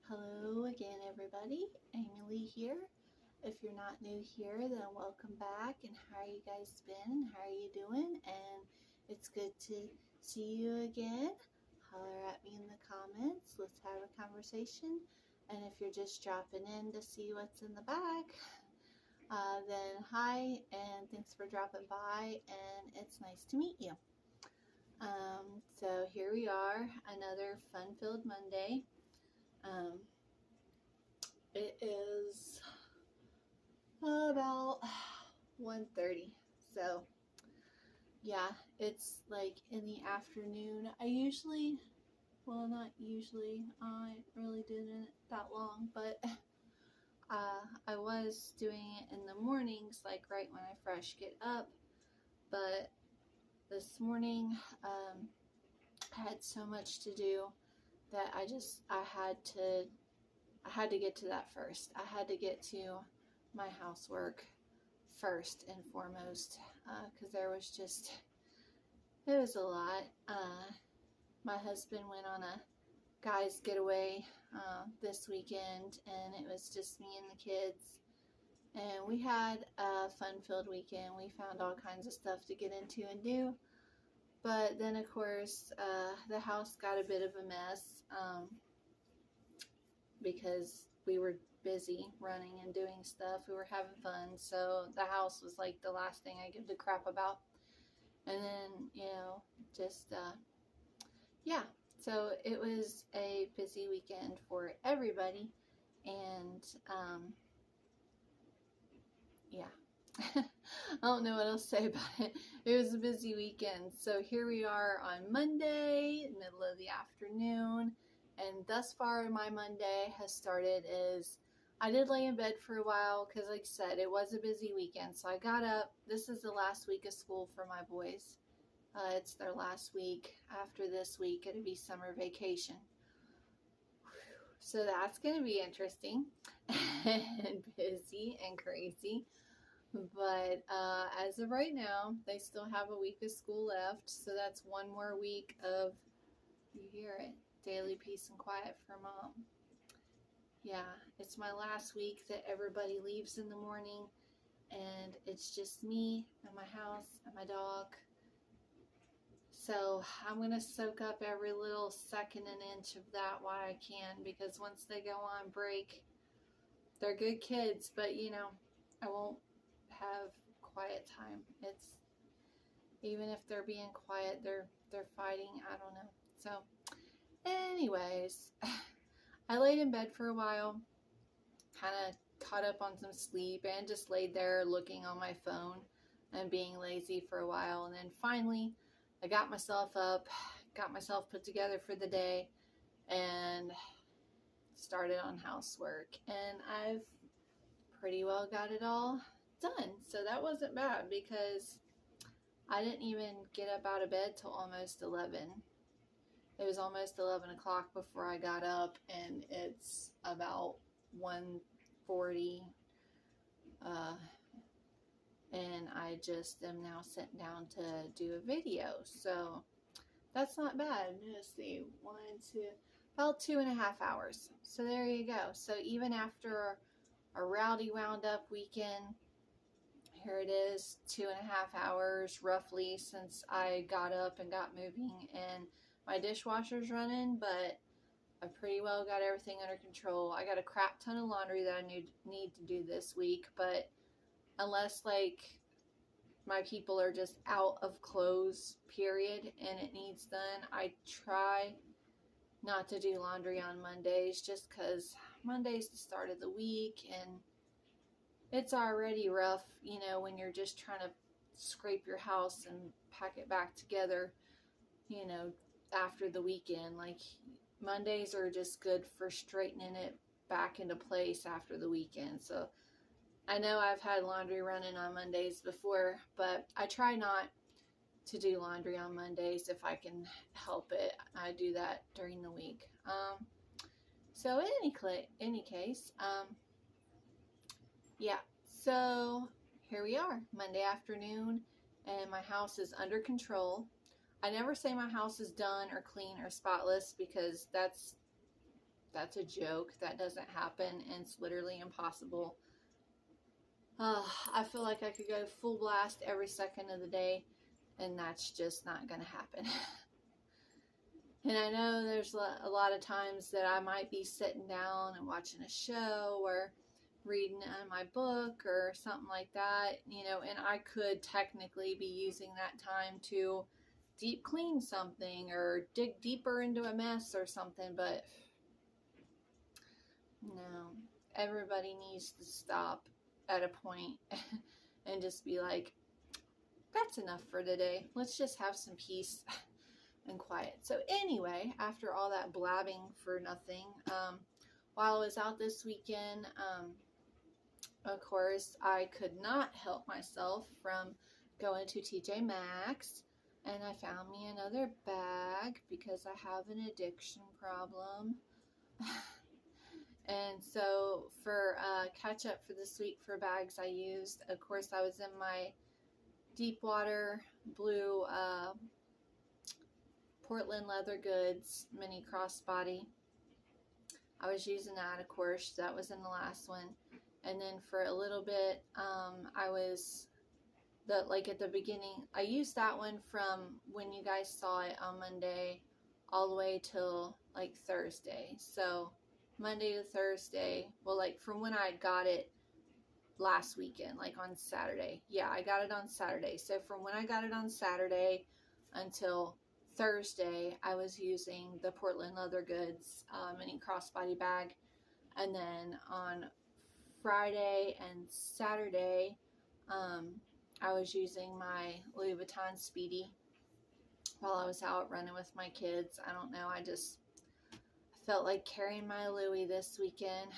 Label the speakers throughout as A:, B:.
A: Hello again, everybody. Amy Lee here. If you're not new here, then welcome back. And how are you guys been? How are you doing? And it's good to see you again. Holler at me in the comments. Let's have a conversation. And if you're just dropping in to see what's in the bag, then hi and thanks for dropping by. And it's nice to meet you. So here we are, another fun-filled Monday. It is about 1:30, so yeah, it's like in the afternoon. Not usually, I really didn't that long, but I was doing it in the mornings, like right when I fresh get up, but this morning, I had so much to do that I had to get to that first. I had to get to my housework first and foremost, because it was a lot. My husband went on a guy's getaway this weekend, and it was just me and the kids. And we had a fun-filled weekend. We found all kinds of stuff to get into and do. But then, of course, the house got a bit of a mess because we were busy running and doing stuff. We were having fun. So the house was like the last thing I give a crap about. And then, just, yeah. So it was a busy weekend for everybody. And, yeah. I don't know what else to say about it. It was a busy weekend. So here we are on Monday, middle of the afternoon. And thus far, my Monday has started is I did lay in bed for a while because, like I said, it was a busy weekend. So I got up. This is the last week of school for my boys. It's their last week. After this week, it'll be summer vacation. So that's going to be interesting and busy and crazy. But as of right now, they still have a week of school left. So that's one more week of, you hear it, daily peace and quiet for Mom. Yeah, it's my last week that everybody leaves in the morning. And it's just me and my house and my dog. So I'm going to soak up every little second and inch of that while I can. Because once they go on break, they're good kids. But, I won't have quiet time. It's even if they're being quiet, they're fighting. I don't know. So anyways, I laid in bed for a while, kind of caught up on some sleep, and just laid there looking on my phone and being lazy for a while. And then finally I got myself up, got myself put together for the day, and started on housework. And I've pretty well got it all done. So that wasn't bad because I didn't even get up out of bed till almost 11. It was almost 11 o'clock before I got up, and it's about 1:40, and I just am now sitting down to do a video. So that's not bad. Let's see, about 2.5 hours. So there you go. So even after a rowdy wound up weekend, here it is, 2.5 hours roughly since I got up and got moving, and my dishwasher's running, but I pretty well got everything under control. I got a crap ton of laundry that I need to do this week, but unless like my people are just out of clothes, period, and it needs done, I try not to do laundry on Mondays just because Monday's the start of the week, and it's already rough, when you're just trying to scrape your house and pack it back together, after the weekend. Like, Mondays are just good for straightening it back into place after the weekend. So I know I've had laundry running on Mondays before, but I try not to do laundry on Mondays if I can help it. I do that during the week. So in any case, yeah, so here we are, Monday afternoon, and my house is under control. I never say my house is done or clean or spotless because that's that's a joke. That doesn't happen, and it's literally impossible. I feel like I could go full blast every second of the day, and that's just not going to happen. And I know there's a lot of times that I might be sitting down and watching a show or reading my book or something like that, and I could technically be using that time to deep clean something or dig deeper into a mess or something, but no, everybody needs to stop at a point and just be like, that's enough for today. Let's just have some peace and quiet. So anyway, after all that blabbing for nothing, while I was out this weekend, of course, I could not help myself from going to TJ Maxx, and I found me another bag because I have an addiction problem. And so for catch up for this week for bags I used, of course, I was in my Deepwater blue Portland Leather Goods mini crossbody. I was using that, of course. That was in the last one. And then for a little bit, I was at the beginning, I used that one from when you guys saw it on Monday all the way till like Thursday. So Monday to Thursday, well, like from when I got it last weekend, like on Saturday. Yeah, I got it on Saturday. So from when I got it on Saturday until Thursday, I was using the Portland Leather Goods mini crossbody bag. And then on Friday and Saturday, I was using my Louis Vuitton Speedy while I was out running with my kids. I don't know, I felt like carrying my Louis this weekend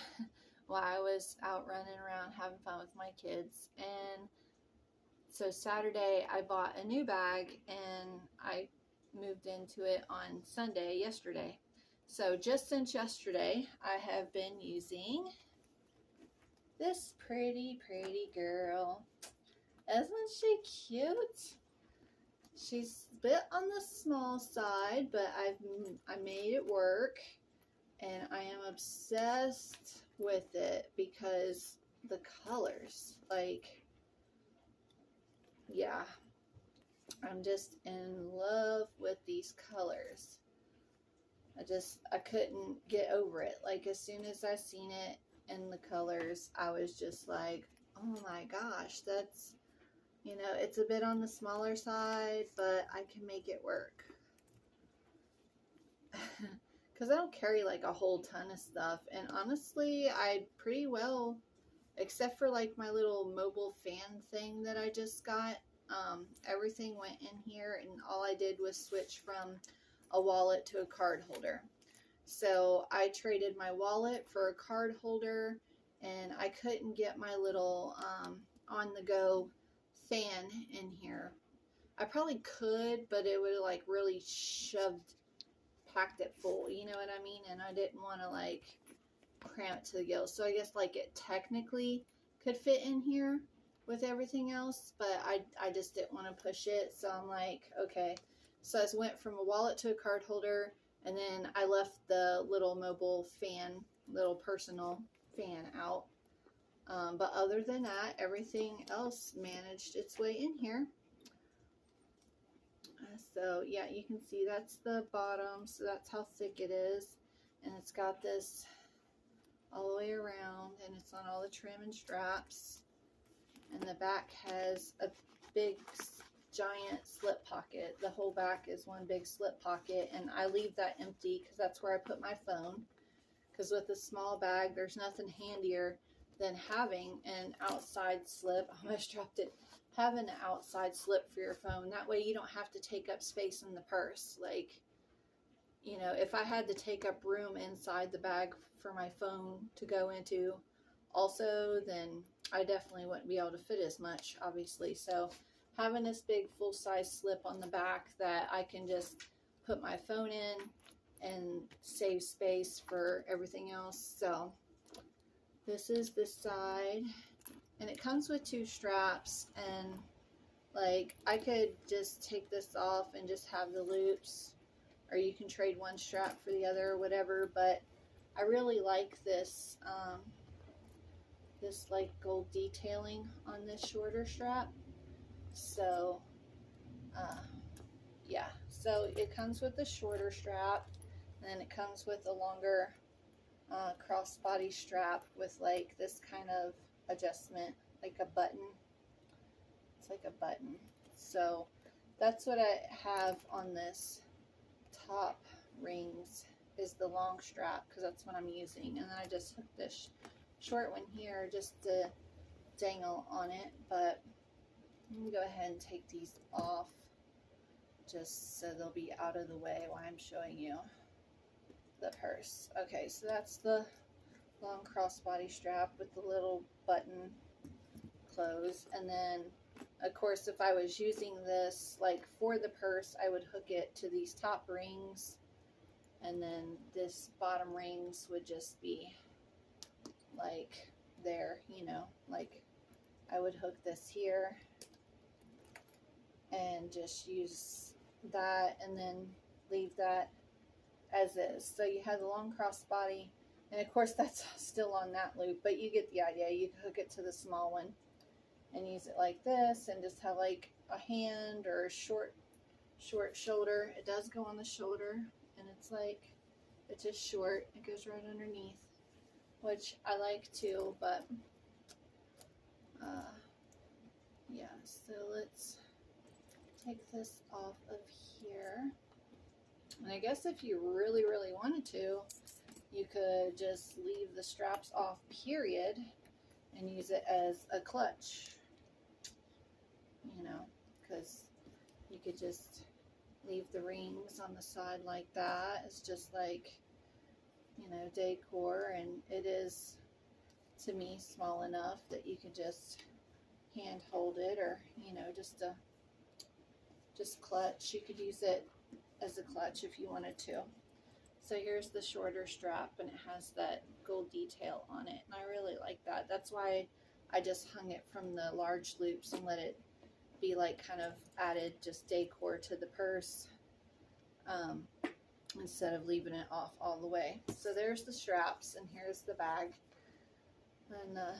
A: while I was out running around having fun with my kids. And so Saturday I bought a new bag and I moved into it on Sunday, yesterday. So just since yesterday, I have been using this pretty girl. Isn't she cute? She's a bit on the small side, but I made it work, and I am obsessed with it because the colors, like, yeah, I'm just in love with these colors. I couldn't get over it. Like, as soon as I seen it in the colors, I was just like, oh my gosh, that's, it's a bit on the smaller side, but I can make it work. Because I don't carry like a whole ton of stuff, and honestly, I pretty well, except for like my little mobile fan thing that I just got, everything went in here, and all I did was switch from a wallet to a card holder. So I traded my wallet for a card holder, and I couldn't get my little on-the-go fan in here. I probably could, but it would like really packed it full, you know what I mean? And I didn't want to like cramp to the gills. So I guess like it technically could fit in here with everything else, but I just didn't want to push it. So I'm like, okay. So I just went from a wallet to a card holder, and then I left the little mobile fan, little personal fan out. But other than that, everything else managed its way in here. So yeah, you can see that's the bottom. So that's how thick it is. And it's got this all the way around, and it's on all the trim and straps. And the back has a big giant slip pocket. The whole back is one big slip pocket, and I leave that empty because that's where I put my phone. Because with a small bag, there's nothing handier than having an outside slip. I almost dropped it. Having an outside slip for your phone. That way you don't have to take up space in the purse. Like, if I had to take up room inside the bag for my phone to go into also, then I definitely wouldn't be able to fit as much, obviously. So having this big full-size slip on the back that I can just put my phone in and save space for everything else. So this is this side, and it comes with 2 straps, and like I could just take this off and just have the loops, or you can trade one strap for the other or whatever, but I really like this, this like gold detailing on this shorter strap. So, yeah, so it comes with the shorter strap, and then it comes with a longer crossbody strap with like this kind of adjustment, like a button. It's like a button. So that's what I have on this top rings, is the long strap, because that's what I'm using. And then I just hooked this short one here just to dangle on it. But I'm gonna go ahead and take these off just so they'll be out of the way while I'm showing you the purse. Okay, so that's the long crossbody strap with the little button close. And then of course, if I was using this like for the purse, I would hook it to these top rings, and then this bottom rings would just be like there, you know, like I would hook this here and just use that and then leave that as is. So you have the long crossbody, and of course that's still on that loop, but you get the idea. You can hook it to the small one and use it like this, and just have like a hand or a short shoulder. It does go on the shoulder, and it's like, it's just short. It goes right underneath, which I like too. But yeah, so let's take this off of here. And I guess if you really wanted to, you could just leave the straps off, period, and use it as a clutch, you know, because you could just leave the rings on the side like that. It's just like, you know, decor, and it is, to me, small enough that you could just hand hold it, or, you know, just clutch. You could use it as a clutch if you wanted to. So here's the shorter strap, and it has that gold detail on it, and I really like that. That's why I just hung it from the large loops and let it be like kind of added just decor to the purse, instead of leaving it off all the way. So there's the straps, and here's the bag, and the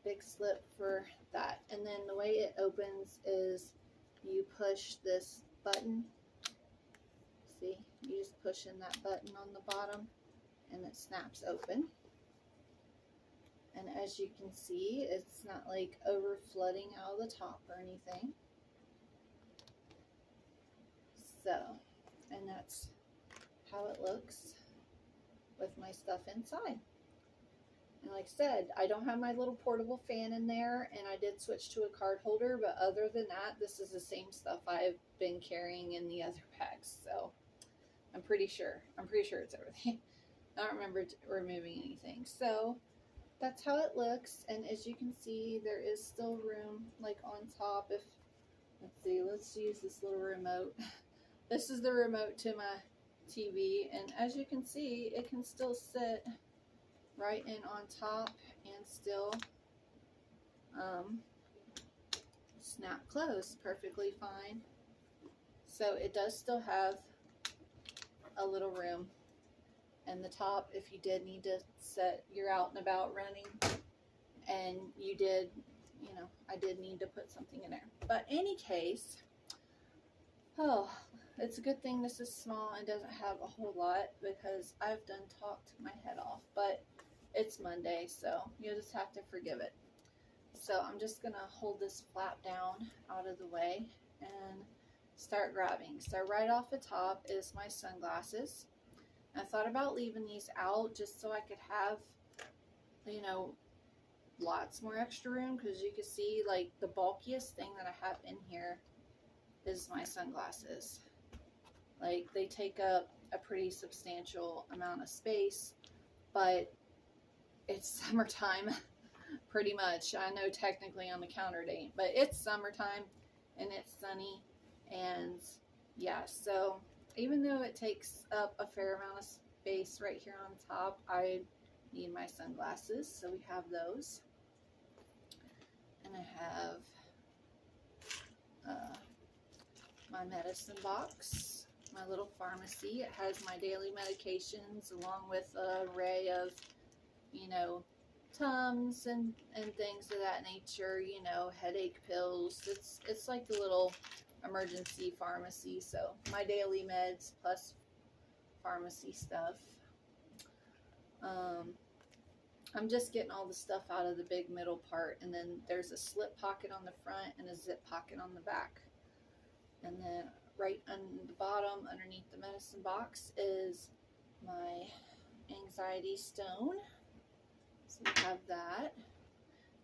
A: big slip for that. And then the way it opens is you push this button. See, you just push in that button on the bottom, and it snaps open. And as you can see, it's not like over flooding out of the top or anything. So, and that's how it looks with my stuff inside. And like I said, I don't have my little portable fan in there, and I did switch to a card holder, but other than that, this is the same stuff I've been carrying in the other bags. So I'm pretty sure it's everything. I don't remember removing anything. So that's how it looks. And as you can see, there is still room like on top. If, let's see, let's use this little remote. This is the remote to my TV, and as you can see, it can still sit right in on top and still snap closed perfectly fine. So it does still have a little room. And the top, if you did need to set, you're out and about running, and you did, you know, I did need to put something in there. But any case, oh, it's a good thing this is small and doesn't have a whole lot, because I've done talked my head off. But it's Monday, so you'll just have to forgive it. So I'm just gonna hold this flap down out of the way and start grabbing. So right off the top is my sunglasses. I thought about leaving these out just so I could have, you know, lots more extra room, because you can see like the bulkiest thing that I have in here is my sunglasses. Like, they take up a pretty substantial amount of space, but it's summertime pretty much. I know technically on the counter it ain't, but it's summertime and it's sunny, and yeah, so even though it takes up a fair amount of space right here on top, I need my sunglasses, so we have those. And I have my medicine box my little pharmacy. It has my daily medications along with an array of, you know, Tums and things of that nature, you know, headache pills. It's like the little emergency pharmacy. So my daily meds plus pharmacy stuff. I'm just getting all the stuff out of the big middle part, and then there's a slip pocket on the front and a zip pocket on the back. And then right on the bottom underneath the medicine box is my anxiety stone. So I have that.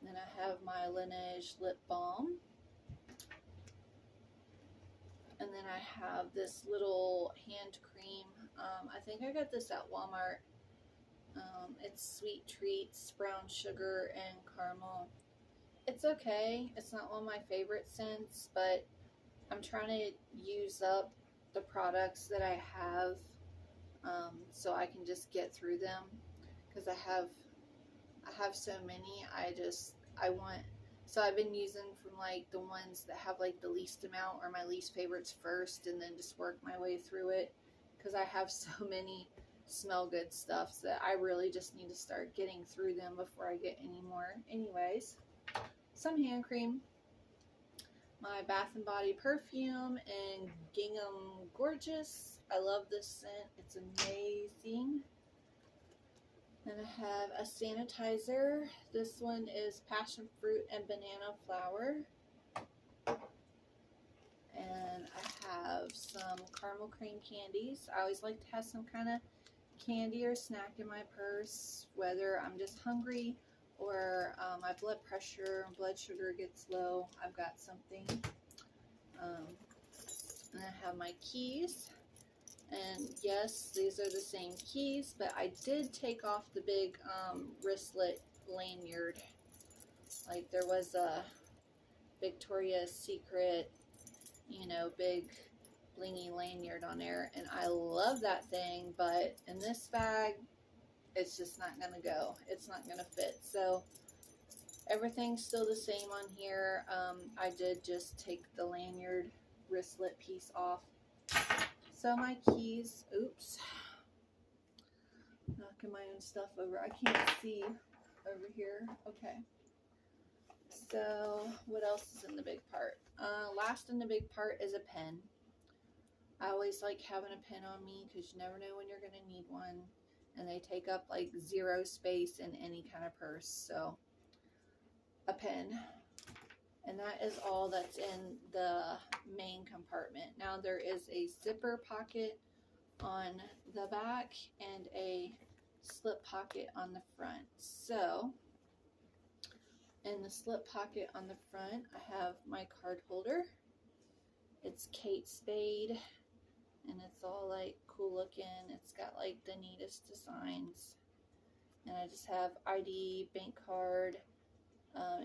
A: And then I have my Laneige lip balm. And then I have this little hand cream. I think I got this at Walmart. It's Sweet Treats, brown sugar, and caramel. It's okay. It's not one of my favorite scents, but I'm trying to use up the products that I have, so I can just get through them, because I have so many. So I've been using from like the ones that have like the least amount or my least favorites first, and then just work my way through it, because I have so many smell good stuffs that I really just need to start getting through them before I get any more. Anyways, some hand cream, my Bath and Body perfume in Gingham Gorgeous. I love this scent. It's amazing. And I have a sanitizer. This one is passion fruit and banana flower. And I have some caramel cream candies. I always like to have some kind of candy or snack in my purse, whether I'm just hungry or my blood pressure and blood sugar gets low. I've got something. And I have my keys. And yes, these are the same keys, but I did take off the big wristlet lanyard. Like there was a Victoria's Secret, you know, big blingy lanyard on there, and I love that thing, but in this bag, it's just not gonna go. It's not gonna fit. So everything's still the same on here. I did just take the lanyard wristlet piece off. So my keys, oops, knocking my own stuff over. I can't see over here. Okay. So what else is in the big part? Last in the big part is a pen. I always like having a pen on me because you never know when you're going to need one. And they take up like 0 space in any kind of purse. So a pen. And that is all that's in the main compartment. Now there is a zipper pocket on the back and a slip pocket on the front. So in the slip pocket on the front, I have my card holder. It's Kate Spade, and it's all like cool looking. It's got like the neatest designs. And I just have ID, bank card.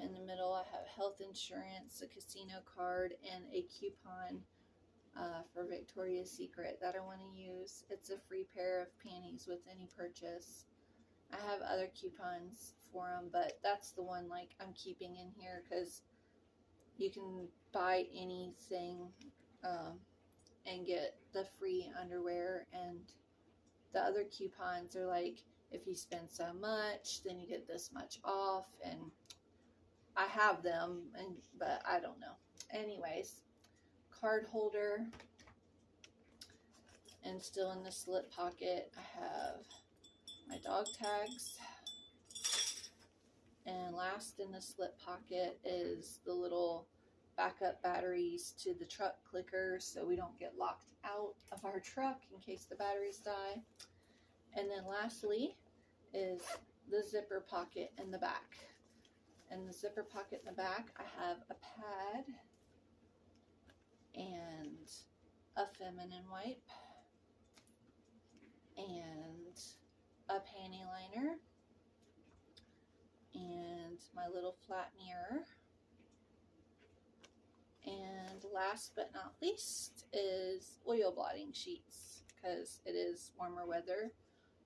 A: In the middle, I have health insurance, a casino card, and a coupon for Victoria's Secret that I want to use. It's a free pair of panties with any purchase. I have other coupons for them, but that's the one like I'm keeping in here because you can buy anything and get the free underwear, and the other coupons are like, if you spend so much, then you get this much off, and I have them, but I don't know. Anyways, card holder, and still in the slip pocket, I have my dog tags. And last in the slip pocket is the little backup batteries to the truck clicker so we don't get locked out of our truck in case the batteries die. And then lastly is the zipper pocket in the back. In the zipper pocket in the back, I have a pad and a feminine wipe and a panty liner and my little flat mirror. And last but not least is oil blotting sheets, because it is warmer weather.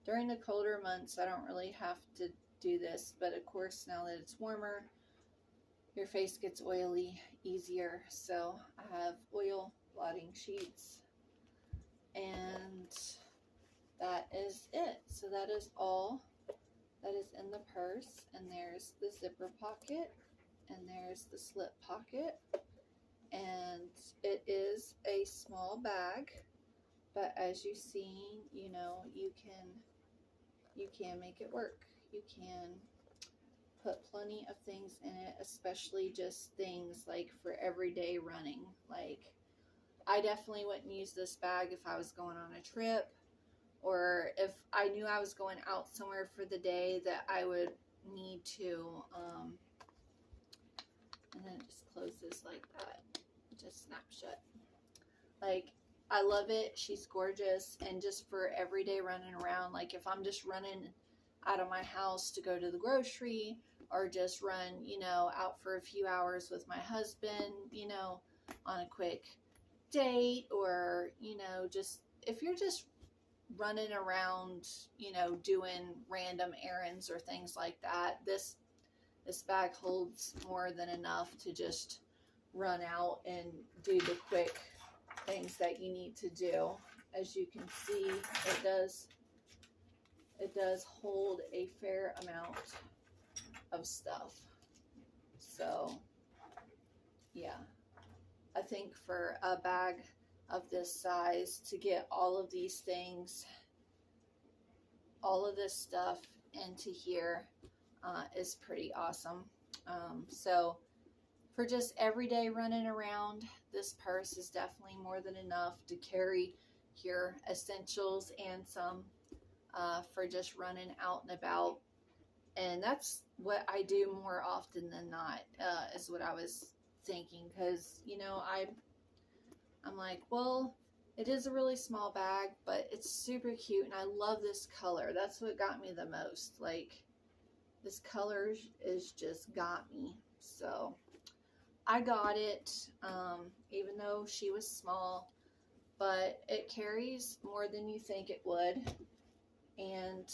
A: During the colder months, I don't really have to do this, but of course now that it's warmer, your face gets oily easier. So I have oil blotting sheets. And that is it. So that is all that is in the purse. And there's the zipper pocket, and there's the slip pocket, and it is a small bag, but as you've seen, you know, you can make it work. You can put plenty of things in it, especially just things like for everyday running. Like, I definitely wouldn't use this bag if I was going on a trip, or if I knew I was going out somewhere for the day that I would need to, and then just close this like that, just snap shut. Like, I love it. She's gorgeous. And just for everyday running around, like if I'm just running out of my house to go to the grocery, or just run, you know, out for a few hours with my husband, you know, on a quick date, or, you know, just if you're just running around, you know, doing random errands or things like that, this bag holds more than enough to just run out and do the quick things that you need to do. As you can see, it does hold a fair amount of stuff. So yeah, I think for a bag of this size, to get all of these things, all of this stuff into here, is pretty awesome. So for just everyday running around, this purse is definitely more than enough to carry your essentials and some, for just running out and about. And that's what I do more often than not, is what I was thinking. Because, you know, I'm like, well, it is a really small bag, but it's super cute, and I love this color. That's what got me the most. Like, this color is just got me. So I got it, even though she was small, but it carries more than you think it would. And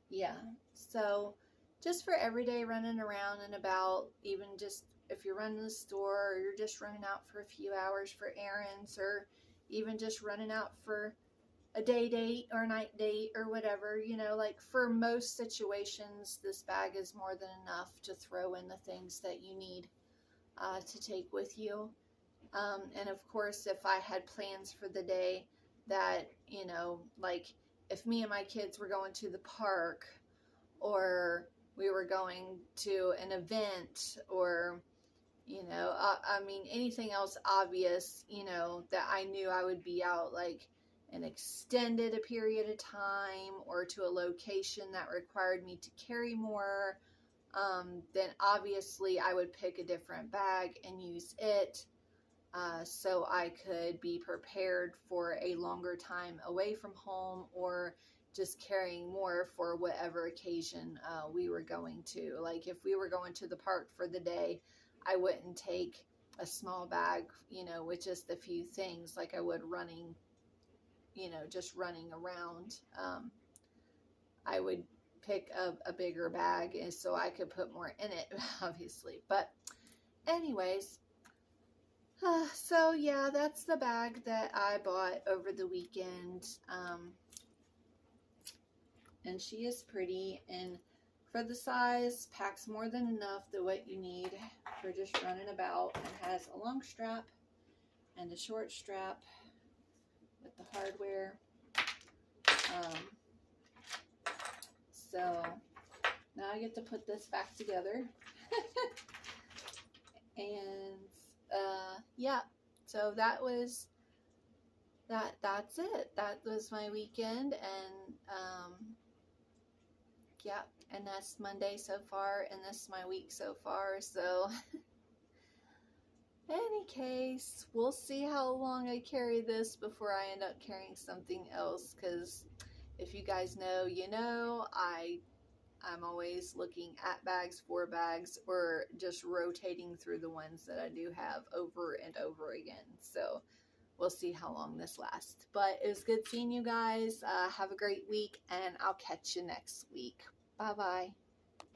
A: yeah, so just for everyday running around and about, even just if you're running the store, or you're just running out for a few hours for errands, or even just running out for a day date or a night date or whatever, you know, like for most situations, this bag is more than enough to throw in the things that you need to take with you. And of course, if I had plans for the day that, you know, like if me and my kids were going to the park, or we were going to an event, or, you know, I mean, anything else obvious, you know, that I knew I would be out like an extended a period of time, or to a location that required me to carry more, then obviously I would pick a different bag and use it, so I could be prepared for a longer time away from home, or just carrying more for whatever occasion we were going to. Like if we were going to the park for the day, I wouldn't take a small bag, you know, with just a few things like I would running, you know, just running around. I would pick a bigger bag, and so I could put more in it, obviously. But anyways, so yeah, that's the bag that I bought over the weekend. And she is pretty, and for the size, packs more than enough to what you need for just running about, and has a long strap and a short strap with the hardware. So now I get to put this back together. And yeah, so that's it. That was my weekend, and yeah, and that's Monday so far, and this is my week so far. So any case, we'll see how long I carry this before I end up carrying something else, because if you guys know, you know, I'm always looking at bags, for bags, or just rotating through the ones that I do have over and over again. So we'll see how long this lasts. But it was good seeing you guys. Have a great week, and I'll catch you next week. Bye-bye.